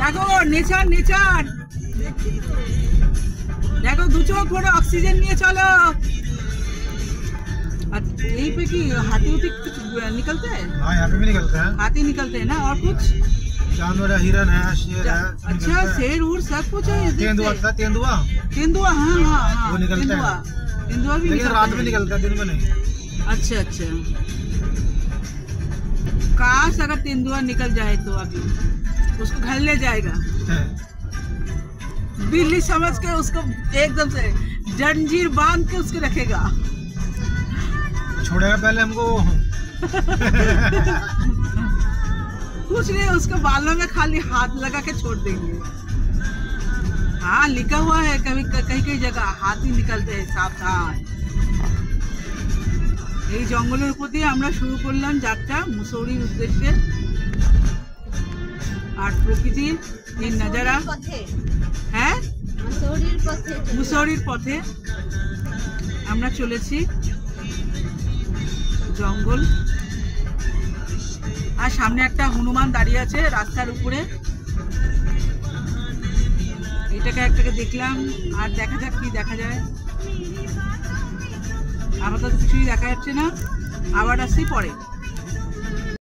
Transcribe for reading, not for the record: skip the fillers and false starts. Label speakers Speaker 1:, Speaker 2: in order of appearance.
Speaker 1: দেখো nature nature देखो दो चोख भरे ऑक्सीजन निये चलो। यही पे की हाथी उठी निकलते हैं?
Speaker 2: हाँ यहाँ पे भी निकलते हैं।
Speaker 1: हाथी निकलते हैं ना और कुछ
Speaker 2: जानवर है, हिरन है, शेर है।
Speaker 1: अच्छा शेर उड़ सब कुछ है।
Speaker 2: तेंदुआ था, तेंदुआ
Speaker 1: तेंदुआ हाँ हाँ हाँ
Speaker 2: वो निकलता है।
Speaker 1: तेंदुआ भी
Speaker 2: लेकिन रात में निकलता है, दिन में नहीं।
Speaker 1: अच्छा अच्छा काश अगर तेंदुआ निकल जाए तो अभी उसको घर ले जाएगा बिल्ली समझ के उसको एकदम से जंजीर बांध के उसको रखेगा,
Speaker 2: छोड़ेगा पहले हमको
Speaker 1: कुछ नहीं उसके बालों में खाली हाथ लगा के छोड़ देंगे। हाँ लिखा हुआ है कभी कहीं कहीं जगह हाथी निकलते हैं सावधान। এই জঙ্গলের উপর দিয়ে আমরা শুরু করলাম যাত্রা মুসৌরির উদ্দেশ্যে। আর প্রকৃতির এই নজারা হ্যাঁ মুসৌরির পথে আমরা চলেছি জঙ্গল। আর সামনে একটা হনুমান দাঁড়িয়ে আছে রাস্তার উপরে, এটাকে একটাকে দেখলাম। আর দেখা যাক কি দেখা যায়, আপাতত কিছুই দেখা যাচ্ছে না, আবার আসছি পরে।